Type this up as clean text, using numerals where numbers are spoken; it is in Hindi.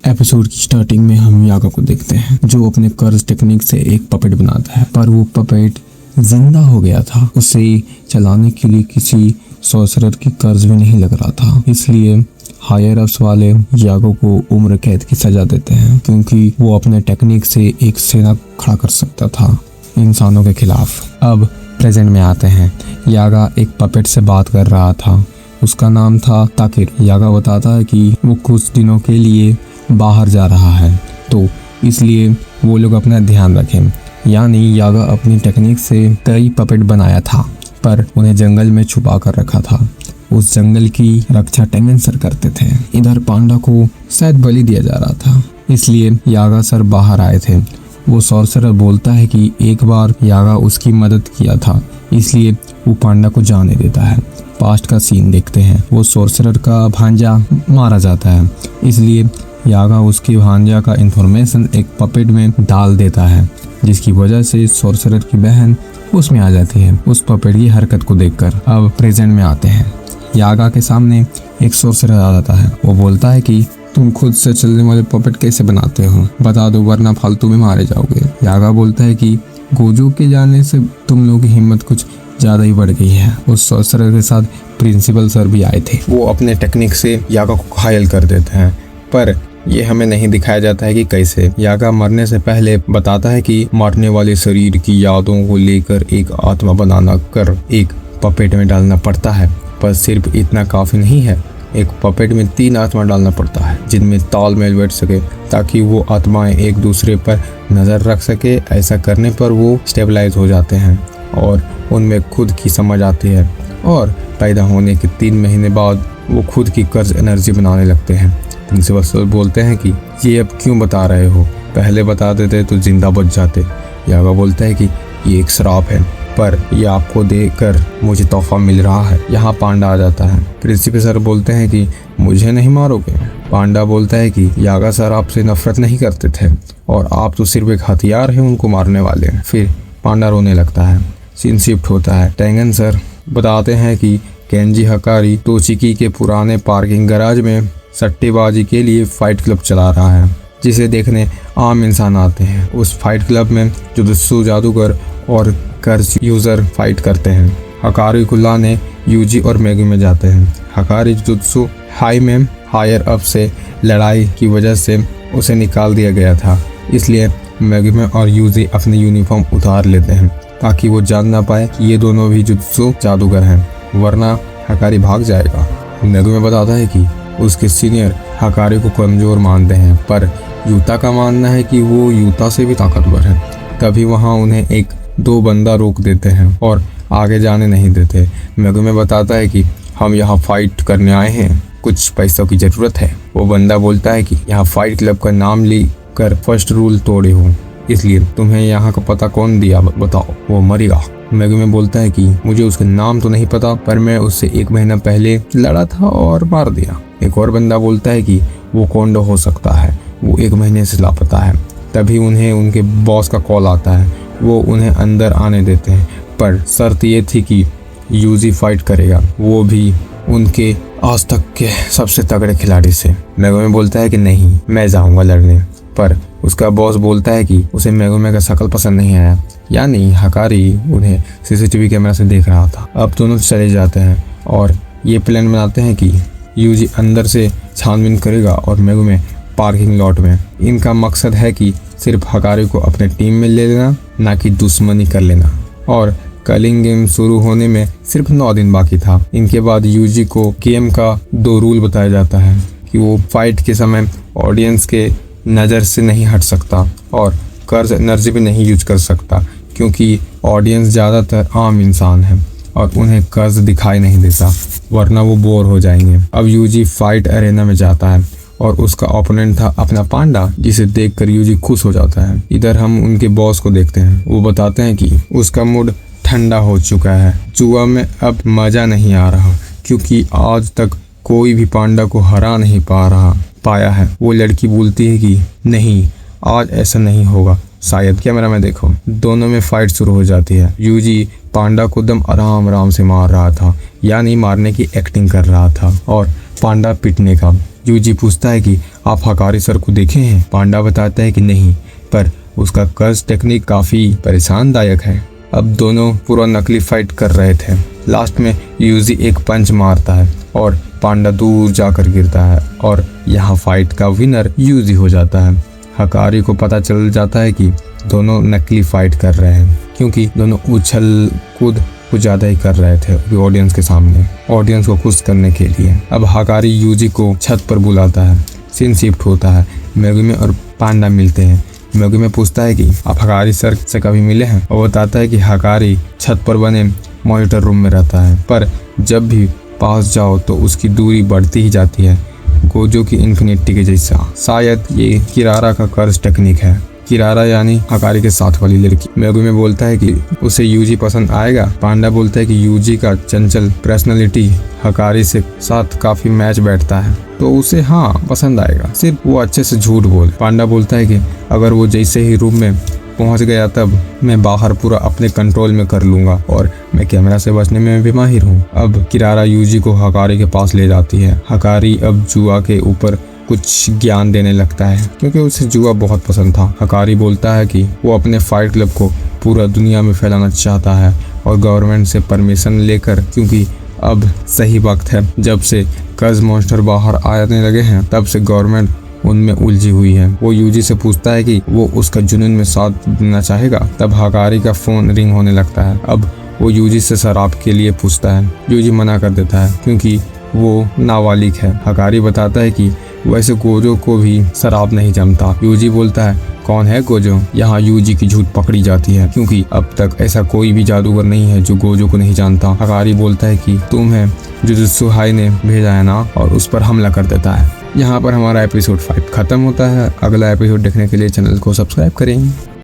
एपिसोड की स्टार्टिंग में हम यागा को देखते हैं जो अपने कर्ज टेक्निक से एक पपेट बनाता है, पर वो पपेट जिंदा हो गया था। उसे चलाने के लिए किसी सॉर्सरर की कर्ज भी नहीं लग रहा था, इसलिए हायर अप्स वाले यागो को उम्र कैद की सजा देते हैं क्योंकि वो अपने टेक्निक से एक सेना खड़ा कर सकता था इंसानों के खिलाफ। अब प्रेजेंट में आते हैं। यागा एक पपेट से बात कर रहा था, उसका नाम था ताकिर। यागा बताता है कि वो कुछ दिनों के लिए बाहर जा रहा है, तो इसलिए वो लोग अपना ध्यान रखें। यानी यागा अपनी टेक्निक से कई पपेट बनाया था, पर उन्हें जंगल में छुपा कर रखा था। उस जंगल की रक्षा टेंगन सर करते थे। इधर पांडा को शायद बलि दिया जा रहा था, इसलिए यागा सर बाहर आए थे। वो सॉर्सरर बोलता है कि एक बार यागा उसकी मदद किया था, इसलिए वो पांडा को जाने देता है। पास्ट का सीन देखते हैं। वो सॉर्सरर का भांजा मारा जाता है, इसलिए यागा उसके भांजा का इंफॉर्मेशन एक पपेट में डाल देता है, जिसकी वजह से सॉर्सरर की बहन उसमें आ जाती है उस पपेट की हरकत को देखकर। अब प्रेजेंट में आते हैं। यागा के सामने एक सॉर्सरर आ जाता है। वो बोलता है कि तुम खुद से चलने वाले पपेट कैसे बनाते हो, बता दो वरना फालतू में मारे जाओगे। यागा बोलता है कि गोजो के जाने से तुम लोगों की हिम्मत कुछ ज्यादा ही बढ़ गई है। उस सॉर्सरर के साथ प्रिंसिपल सर भी आए थे। वो अपने टेक्निक से यागा को घायल कर देते हैं, पर ये हमें नहीं दिखाया जाता है कि कैसे। यागा मरने से पहले बताता है कि मरने वाले शरीर की यादों को लेकर एक आत्मा बनाना कर एक पपेट में डालना पड़ता है, पर सिर्फ इतना काफी नहीं है। एक पपेट में 3 आत्मा डालना पड़ता है जिनमें तालमेल बैठ सके, ताकि वो आत्माएं एक दूसरे पर नजर रख सके। ऐसा करने पर वो स्टेबलाइज हो जाते हैं और उनमें खुद की समझ आती है, और पैदा होने के 3 महीने बाद वो खुद की कर्ज एनर्जी बनाने लगते हैं। प्रिंसिपल सर बोलते हैं कि ये अब क्यों बता रहे हो, पहले बता देते तो जिंदा बच जाते। यागा बोलता है कि ये एक श्राप है, पर ये आपको देकर मुझे तोहफा मिल रहा है। यहाँ पांडा आ जाता है। प्रिंसिपल सर बोलते हैं कि मुझे नहीं मारोगे। पांडा बोलता है कि यागा सर आपसे नफरत नहीं करते थे और आप तो सिर्फ एक हथियार हैं उनको मारने वाले। फिर पांडा रोने लगता है। सीन शिफ्ट होता है। टेंगन सर बताते हैं कि केंजी हकारी तोशिकी के पुराने पार्किंग गैराज में सट्टेबाजी के लिए फाइट क्लब चला रहा है, जिसे देखने आम इंसान आते हैं। उस फाइट क्लब में जुजुत्सु जादूगर और कर्ज यूजर फाइट करते हैं। हकारी को लाने यूजी और मेगु में जाते हैं। हकारी जुजुत्सु हाई में हायर अप से लड़ाई की वजह से उसे निकाल दिया गया था, इसलिए मेगु में और यूजी अपनी यूनिफॉर्म उतार लेते हैं ताकि वो जान ना पाए कि ये दोनों भी जुजुत्सु जादूगर हैं, वरना हकारी भाग जाएगा। मेगु में बताता है कि उसके सीनियर हकारी को कमजोर मानते हैं, पर यूता का मानना है कि वो यूता से भी ताकतवर है। तभी वहाँ उन्हें एक 2 बंदा रोक देते हैं और आगे जाने नहीं देते। मेगु में बताता है कि हम यहाँ फाइट करने आए हैं, कुछ पैसों की जरूरत है। वो बंदा बोलता है कि यहाँ फाइट क्लब का नाम लेकर फर्स्ट रूल तोड़े हो, इसलिए तुम्हें यहाँ का पता कौन दिया, बताओ। वो मरेगा। मेगु में बोलता है कि मुझे उसका नाम तो नहीं पता, पर मैं उससे 1 महीना पहले लड़ा था और मार दिया। एक और बंदा बोलता है कि वो कोंडो हो सकता है, वो 1 महीने से लापता है। तभी उन्हें उनके बॉस का कॉल आता है। वो उन्हें अंदर आने देते हैं, पर शर्त ये थी कि यूजी फाइट करेगा, वो भी उनके आज तक के सबसे तगड़े खिलाड़ी से। मेगुमे बोलता है कि नहीं, मैं जाऊंगा लड़ने, पर उसका बॉस बोलता है कि उसे मेगुमे का शक्ल पसंद नहीं आया। यानी हकारी उन्हें सीसीटीवी कैमरा से देख रहा था। अब दोनों चले जाते हैं और ये प्लान बनाते हैं कि यूजी अंदर से छानबीन करेगा और मेगुमे पार्किंग लॉट में। इनका मकसद है कि सिर्फ हकारी को अपने टीम में ले लेना, ना कि दुश्मनी कर लेना। और कलिंग गेम शुरू होने में सिर्फ 9 दिन बाकी था। इनके बाद यूजी को गेम का 2 रूल बताया जाता है कि वो फाइट के समय ऑडियंस के नज़र से नहीं हट सकता और कर्ज एनर्जी भी नहीं यूज कर सकता, क्योंकि ऑडियंस ज़्यादातर आम इंसान है और उन्हें कर्ज दिखाई नहीं देता, वरना वो बोर हो जाएंगे। अब यूजी फाइट अरेना में जाता है और उसका ओपोनेंट था अपना पांडा, जिसे देखकर यूजी खुश हो जाता है। इधर हम उनके बॉस को देखते हैं। वो बताते हैं कि उसका मूड ठंडा हो चुका है, जुआ में अब मजा नहीं आ रहा, क्योंकि आज तक कोई भी पांडा को हरा नहीं पाया है। वो लड़की बोलती है कि नहीं, आज ऐसा नहीं होगा शायद। कैमरा में देखो, दोनों में फाइट शुरू हो जाती है। यूजी पांडा को दम आराम से मार रहा था, यानी मारने की एक्टिंग कर रहा था, और पांडा पिटने का। यूजी पूछता है कि आप हकारी सर को देखे हैं? पांडा बताता है कि नहीं, पर उसका कर्ज टेक्निक काफी परेशानदायक है। अब दोनों पूरा नकली फाइट कर रहे थे। लास्ट में यूजी एक पंच मारता है और पांडा दूर जाकर गिरता है और यहाँ फाइट का विनर यूजी हो जाता है। हकारी को पता चल जाता है कि दोनों नकली फाइट कर रहे हैं, क्योंकि दोनों उछल कूद कुछ ज्यादा ही कर रहे थे ऑडियंस के सामने, ऑडियंस को खुश करने के लिए। अब हकारी यूजी को छत पर बुलाता है। सीन शिफ्ट होता है। मेगुमे और पांडा मिलते हैं। मेगुमे पूछता है कि आप हकारी सर से कभी मिले हैं? और बताता है कि हकारी छत पर बने मॉनिटर रूम में रहता है, पर जब भी पास जाओ तो उसकी दूरी बढ़ती ही जाती है, गोजो की इन्फिनिटी के जैसा। शायद ये किरारा का कर्ज टेक्निक है। किरारा यानी हकारी के साथ वाली लड़की। मेगुमे बोलता है कि उसे यूजी पसंद आएगा। पांडा बोलता है कि यूजी का चंचल पर्सनालिटी हकारी से साथ काफी मैच बैठता है, तो उसे हाँ पसंद आएगा, सिर्फ वो अच्छे से झूठ बोले। पांडा बोलता है कि अगर वो जैसे ही रूम में पहुंच गया तब मैं बाहर पूरा अपने कंट्रोल में कर लूंगा और मैं कैमरा से बचने में भी माहिर हूँ। अब किरारा यूजी को हकारी के पास ले जाती है। हकारी अब जुआ के ऊपर कुछ ज्ञान देने लगता है, क्योंकि उसे जुआ बहुत पसंद था। हकारी बोलता है कि वो अपने फाइट क्लब को पूरा दुनिया में फैलाना चाहता है और गवर्नमेंट से परमिशन लेकर, क्योंकि अब सही वक्त है। जब से कर्ज मॉन्स्टर बाहर आने लगे हैं तब से गवर्नमेंट उनमें उलझी हुई है। वो यूजी से पूछता है कि वो उसका जुनून में साथ देना चाहेगा। तब हकारी का फोन रिंग होने लगता है। अब वो यूजी से शराब के लिए पूछता है। यूजी मना कर देता है क्योंकि वो नाबालिग है। हकारी बताता है कि वैसे गोजो को भी शराब नहीं जमता। यूजी बोलता है कौन है गोजो? यहाँ यूजी की झूठ पकड़ी जाती है, क्योंकि अब तक ऐसा कोई भी जादूगर नहीं है जो गोजो को नहीं जानता। हकारी बोलता है कि तुम्हें जुजुत्सु हाई ने भेजा है ना, और उस पर हमला कर देता है। यहाँ पर हमारा एपिसोड 5 खत्म होता है। अगला एपिसोड देखने के लिए चैनल को सब्सक्राइब करें।